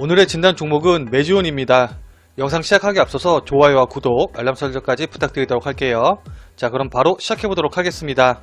오늘의 진단 종목은 메지온입니다. 영상 시작하기 앞서서 좋아요와 구독, 알람 설정까지 부탁드리도록 할게요. 자, 그럼 바로 시작해보도록 하겠습니다.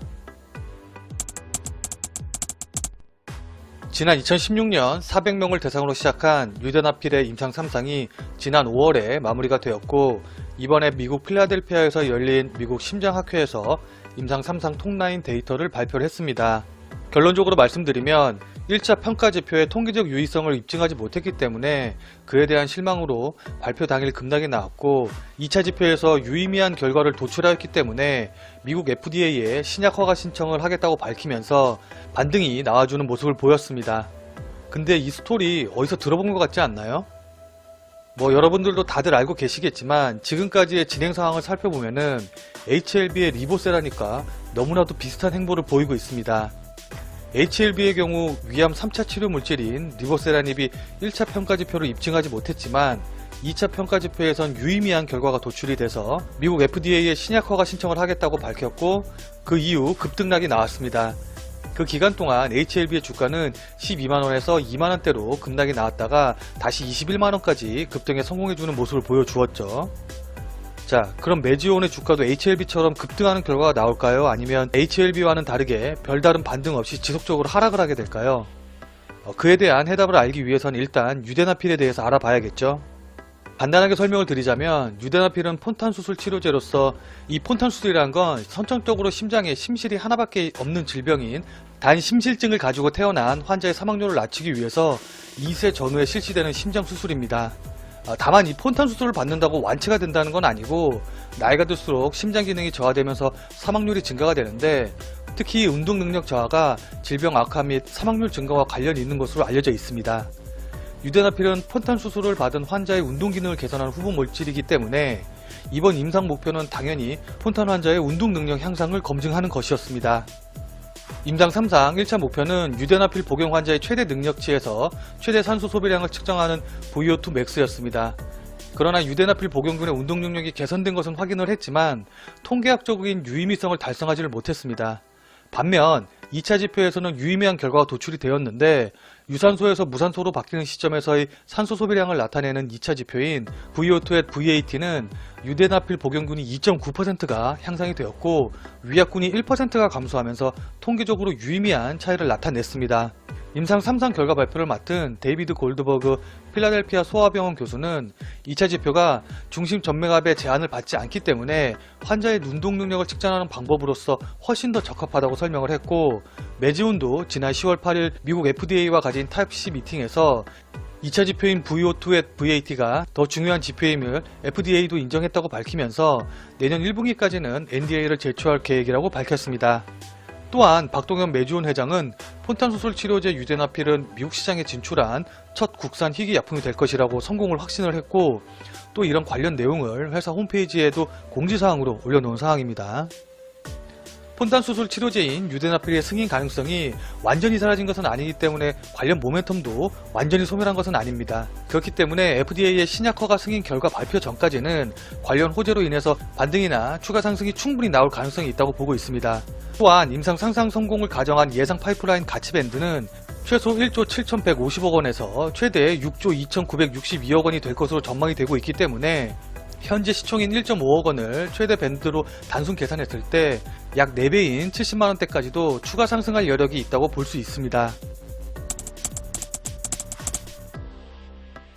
지난 2016년 400명을 대상으로 시작한 유대나필의 임상 3상이 지난 5월에 마무리가 되었고, 이번에 미국 필라델피아에서 열린 미국 심장학회에서 임상 3상 톱라인 데이터를 발표를 했습니다. 결론적으로 말씀드리면 1차 평가지표의 통계적 유의성을 입증하지 못했기 때문에 그에 대한 실망으로 발표 당일 급락이 나왔고, 2차 지표에서 유의미한 결과를 도출하였기 때문에 미국 FDA에 신약 허가 신청을 하겠다고 밝히면서 반등이 나와주는 모습을 보였습니다. 근데 이 스토리 어디서 들어본 것 같지 않나요? 여러분들도 다들 알고 계시겠지만 지금까지의 진행 상황을 살펴보면은 HLB의 리보세라니까 너무나도 비슷한 행보를 보이고 있습니다. HLB의 경우 위암 3차 치료 물질인 리보세라닙이 1차 평가지표를 입증하지 못했지만 2차 평가지표에선 유의미한 결과가 도출이 돼서 미국 FDA에 신약 허가 신청을 하겠다고 밝혔고, 그 이후 급등락이 나왔습니다. 그 기간 동안 HLB의 주가는 12만원에서 2만원대로 급락이 나왔다가 다시 21만원까지 급등에 성공해주는 모습을 보여주었죠. 자, 그럼 메지온의 주가도 HLB처럼 급등하는 결과가 나올까요? 아니면 HLB와는 다르게 별다른 반등 없이 지속적으로 하락을 하게 될까요? 그에 대한 해답을 알기 위해선 일단 유대나필에 대해서 알아봐야겠죠. 간단하게 설명을 드리자면 유대나필은 폰탄수술 치료제로서, 이 폰탄수술이란 건 선천적으로 심장에 심실이 하나밖에 없는 질병인 단심실증을 가지고 태어난 환자의 사망률을 낮추기 위해서 2세 전후에 실시되는 심장수술입니다. 다만 이 폰탄수술을 받는다고 완치가 된다는 건 아니고, 나이가 들수록 심장 기능이 저하되면서 사망률이 증가가 되는데, 특히 운동 능력 저하가 질병 악화 및 사망률 증가와 관련이 있는 것으로 알려져 있습니다. 유대나필은 폰탄수술을 받은 환자의 운동 기능을 개선하는 후보 물질이기 때문에 이번 임상 목표는 당연히 폰탄 환자의 운동 능력 향상을 검증하는 것이었습니다. 임상 3상 1차 목표는 유대나필 복용 환자의 최대 능력치에서 최대 산소 소비량을 측정하는 VO2 max였습니다. 그러나 유대나필 복용군의 운동 능력이 개선된 것은 확인을 했지만 통계학적인 유의미성을 달성하지를 못했습니다. 반면 2차 지표에서는 유의미한 결과가 도출이 되었는데, 유산소에서 무산소로 바뀌는 시점에서의 산소 소비량을 나타내는 2차 지표인 VO2 VAT는 유대나필 복용군이 2.9%가 향상이 되었고 위약군이 1%가 감소하면서 통계적으로 유의미한 차이를 나타냈습니다. 임상 3상 결과 발표를 맡은 데이비드 골드버그 필라델피아 소아병원 교수는 2차 지표가 중심 전매갑의 제한을 받지 않기 때문에 환자의 운동 능력을 측정하는 방법으로서 훨씬 더 적합하다고 설명을 했고, 메지온도 지난 10월 8일 미국 FDA와 가진 타입 C 미팅에서 2차 지표인 VO2 VAT가 더 중요한 지표임을 FDA도 인정했다고 밝히면서 내년 1분기까지는 NDA를 제출할 계획이라고 밝혔습니다. 또한 박동현 메지온 회장은 폰탄수술 치료제 유대나필은 미국 시장에 진출한 첫 국산 희귀약품이 될 것이라고 성공을 확신을 했고, 또 이런 관련 내용을 회사 홈페이지에도 공지사항으로 올려놓은 사항입니다. 폰탄수술 치료제인 유대나필의 승인 가능성이 완전히 사라진 것은 아니기 때문에 관련 모멘텀도 완전히 소멸한 것은 아닙니다. 그렇기 때문에 FDA의 신약 허가 승인 결과 발표 전까지는 관련 호재로 인해서 반등이나 추가 상승이 충분히 나올 가능성이 있다고 보고 있습니다. 또한 임상 상상 성공을 가정한 예상 파이프라인 가치 밴드는 최소 1조 7,150억 원에서 최대 6조 2,962억 원이 될 것으로 전망이 되고 있기 때문에 현재 시총인 1.5억 원을 최대 밴드로 단순 계산했을 때 약 4배인 70만원대까지도 추가 상승할 여력이 있다고 볼 수 있습니다.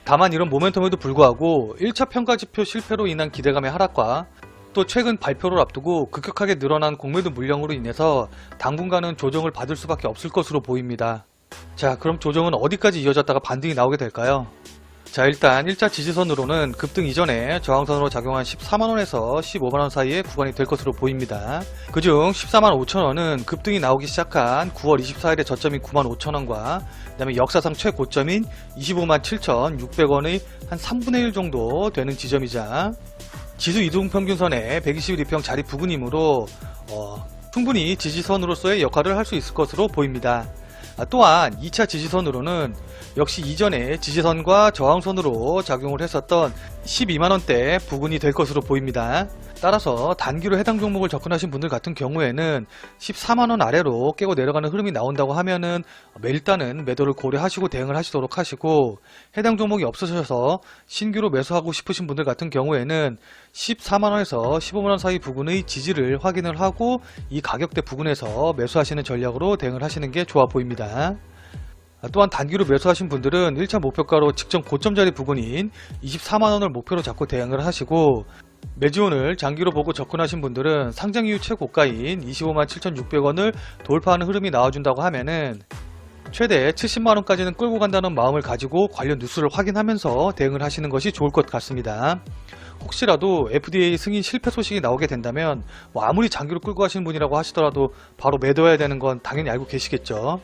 다만 이런 모멘텀에도 불구하고 1차 평가지표 실패로 인한 기대감의 하락과 또 최근 발표를 앞두고 급격하게 늘어난 공매도 물량으로 인해서 당분간은 조정을 받을 수밖에 없을 것으로 보입니다. 자, 그럼 조정은 어디까지 이어졌다가 반등이 나오게 될까요? 자, 일단 1차 지지선으로는 급등 이전에 저항선으로 작용한 14만원에서 15만원 사이의 구간이 될 것으로 보입니다. 그중 14만 5천원은 급등이 나오기 시작한 9월 24일의 저점인 9만 5천원과 그 다음에 역사상 최고점인 25만 7,600원의 한 3분의 1 정도 되는 지점이자 지수 이동평균선의 121일평 자리 부근이므로 충분히 지지선으로서의 역할을 할 수 있을 것으로 보입니다. 또한 2차 지지선으로는 역시 이전에 지지선과 저항선으로 작용을 했었던 12만원대 부근이 될 것으로 보입니다. 따라서 단기로 해당 종목을 접근하신 분들 같은 경우에는 14만원 아래로 깨고 내려가는 흐름이 나온다고 하면은 일단은 매도를 고려하시고 대응을 하시도록 하시고, 해당 종목이 없으셔서 신규로 매수하고 싶으신 분들 같은 경우에는 14만원에서 15만원 사이 부근의 지지를 확인을 하고 이 가격대 부근에서 매수하시는 전략으로 대응을 하시는 게 좋아 보입니다. 또한 단기로 매수하신 분들은 1차 목표가로 직전 고점 자리 부근인 24만원을 목표로 잡고 대응을 하시고, 매지원을 장기로 보고 접근하신 분들은 상장 이후 최고가인 25만 7,600원을 돌파하는 흐름이 나와준다고 하면은 최대 70만원까지는 끌고 간다는 마음을 가지고 관련 뉴스를 확인하면서 대응을 하시는 것이 좋을 것 같습니다. 혹시라도 FDA 승인 실패 소식이 나오게 된다면 아무리 장기로 끌고 가시는 분이라고 하시더라도 바로 매도해야 되는 건 당연히 알고 계시겠죠.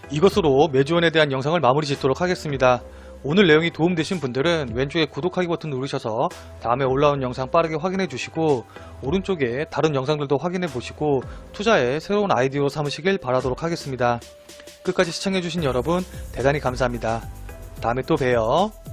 이것으로 매지원에 대한 영상을 마무리 짓도록 하겠습니다. 오늘 내용이 도움되신 분들은 왼쪽에 구독하기 버튼 누르셔서 다음에 올라온 영상 빠르게 확인해 주시고, 오른쪽에 다른 영상들도 확인해 보시고 투자의 새로운 아이디어 삼으시길 바라도록 하겠습니다. 끝까지 시청해 주신 여러분 대단히 감사합니다. 다음에 또 봬요.